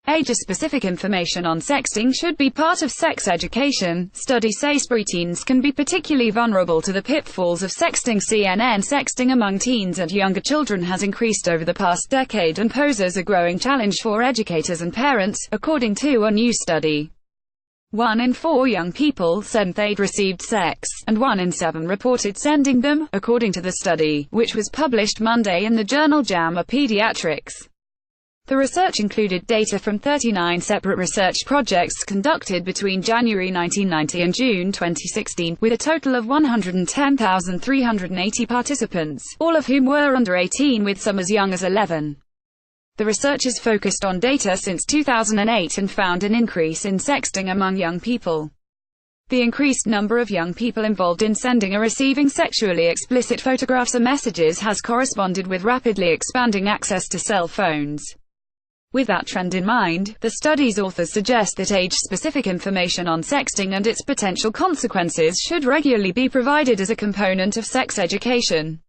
Age-specific information on sexting should be part of sex education. Studies say preteens can be particularly vulnerable to the pitfalls of sexting. CNN sexting among teens and younger children has increased over the past decade and poses a growing challenge for educators and parents, according to a new study. 1 in 4 young people said they'd received sex, and 1 in 7 reported sending them, according to the study, which was published Monday in the journal JAMA Pediatrics. The research included data from 39 separate research projects conducted between January 1990 and June 2016, with a total of 110,380 participants, all of whom were under 18, with some as young as 11. The researchers focused on data since 2008 and found an increase in sexting among young people. The increased number of young people involved in sending or receiving sexually explicit photographs or messages has corresponded with rapidly expanding access to cell phones. With that trend in mind, the study's authors suggest that age-specific information on sexting and its potential consequences should regularly be provided as a component of sex education.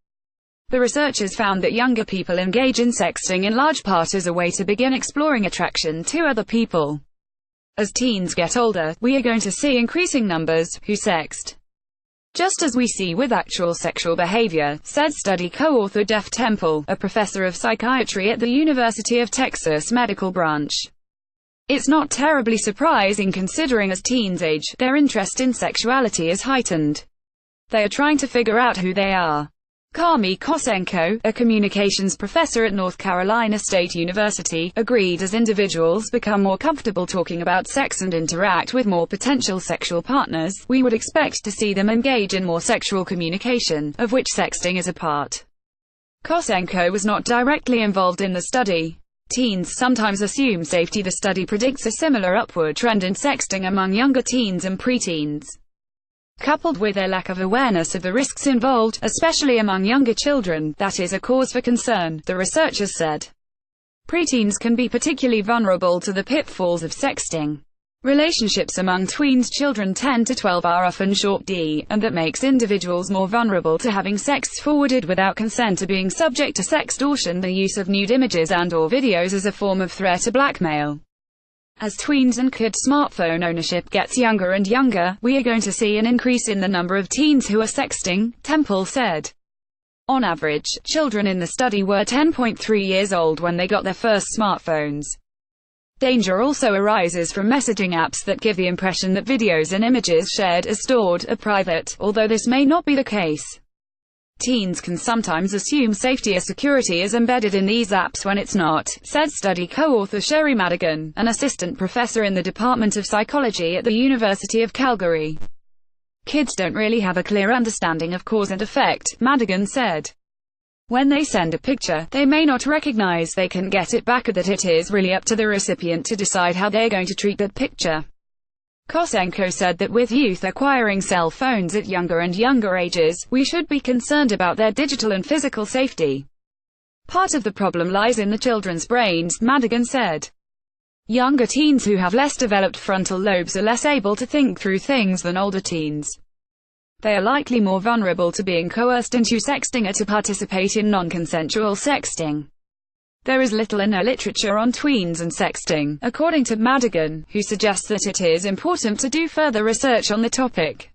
The researchers found that younger people engage in sexting in large part as a way to begin exploring attraction to other people. As teens get older, we are going to see increasing numbers who sext. Just as we see with actual sexual behavior, said study co-author Jeff Temple, a professor of psychiatry at the University of Texas Medical Branch. It's not terribly surprising considering as teens age, their interest in sexuality is heightened. They are trying to figure out who they are. Kami Kosenko, a communications professor at North Carolina State University, agreed as individuals become more comfortable talking about sex and interact with more potential sexual partners, we would expect to see them engage in more sexual communication, of which sexting is a part. Kosenko was not directly involved in the study. Teens sometimes assume safety. The study predicts a similar upward trend in sexting among younger teens and preteens. Coupled with their lack of awareness of the risks involved, especially among younger children, that is a cause for concern, the researchers said. Preteens can be particularly vulnerable to the pitfalls of sexting. Relationships among tweens children 10 to 12 are often short-d, and that makes individuals more vulnerable to having sex forwarded without consent or being subject to sextortion, the use of nude images and/or videos as a form of threat or blackmail. As tweens and kid smartphone ownership gets younger and younger, we are going to see an increase in the number of teens who are sexting, Temple said. On average, children in the study were 10.3 years old when they got their first smartphones. Danger also arises from messaging apps that give the impression that videos and images shared are stored, are private, although this may not be the case. Teens can sometimes assume safety or security is embedded in these apps when it's not, said study co-author Sherry Madigan, an assistant professor in the Department of Psychology at the University of Calgary. Kids don't really have a clear understanding of cause and effect, Madigan said. When they send a picture, they may not recognize they can get it back or that it is really up to the recipient to decide how they're going to treat that picture. Kosenko said that with youth acquiring cell phones at younger and younger ages, we should be concerned about their digital and physical safety. Part of the problem lies in the children's brains, Madigan said. Younger teens who have less developed frontal lobes are less able to think through things than older teens. They are likely more vulnerable to being coerced into sexting or to participate in non-consensual sexting. There is little or no literature on tweens and sexting, according to Madigan, who suggests that it is important to do further research on the topic.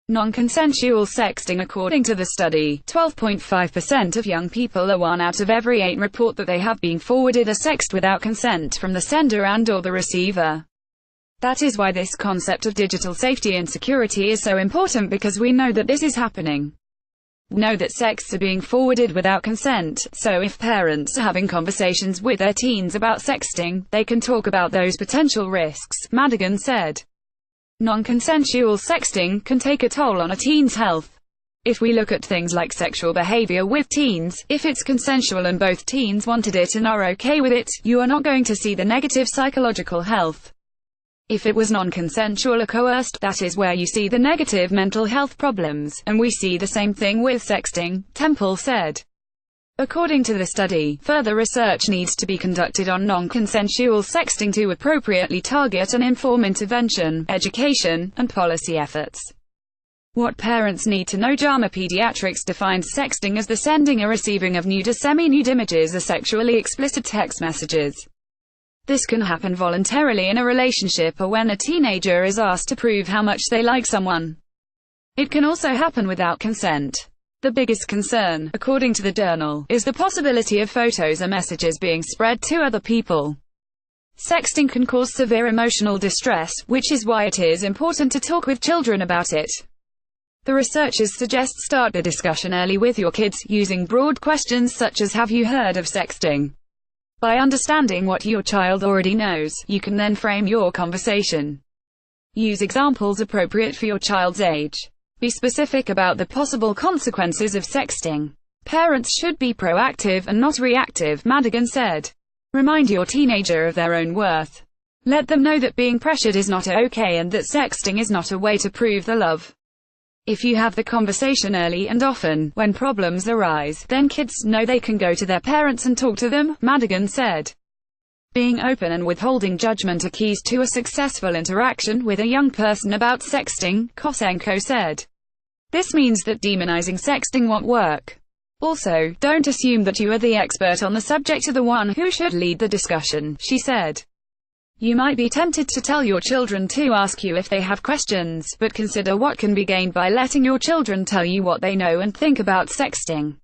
Non-consensual sexting. According to the study, 12.5% of young people, or 1 out of every 8, report that they have been forwarded a sext without consent from the sender and/or the receiver. That is why this concept of digital safety and security is so important, because we know that this is happening. We know that sexts are being forwarded without consent, so if parents are having conversations with their teens about sexting, they can talk about those potential risks, Madigan said. Non-consensual sexting can take a toll on a teen's health. If we look at things like sexual behavior with teens, if it's consensual and both teens wanted it and are okay with it, you are not going to see the negative psychological health. If it was non-consensual or coerced, that is where you see the negative mental health problems, and we see the same thing with sexting, Temple said. According to the study, further research needs to be conducted on non-consensual sexting to appropriately target and inform intervention, education, and policy efforts. What parents need to know. JAMA Pediatrics defines sexting as the sending or receiving of nude or semi-nude images or sexually explicit text messages. This can happen voluntarily in a relationship or when a teenager is asked to prove how much they like someone. It can also happen without consent. The biggest concern, according to the journal, is the possibility of photos or messages being spread to other people. Sexting can cause severe emotional distress, which is why it is important to talk with children about it. The researchers suggest start the discussion early with your kids, using broad questions such as "Have you heard of sexting?" By understanding what your child already knows, you can then frame your conversation. Use examples appropriate for your child's age. Be specific about the possible consequences of sexting. Parents should be proactive and not reactive, Madigan said. Remind your teenager of their own worth. Let them know that being pressured is not okay and that sexting is not a way to prove the love. If you have the conversation early and often, when problems arise, then kids know they can go to their parents and talk to them, Madigan said. Being open and withholding judgment are keys to a successful interaction with a young person about sexting, Kosenko said. This means that demonizing sexting won't work. Also, don't assume that you are the expert on the subject or the one who should lead the discussion, she said. You might be tempted to tell your children to ask you if they have questions, but consider what can be gained by letting your children tell you what they know and think about sexting.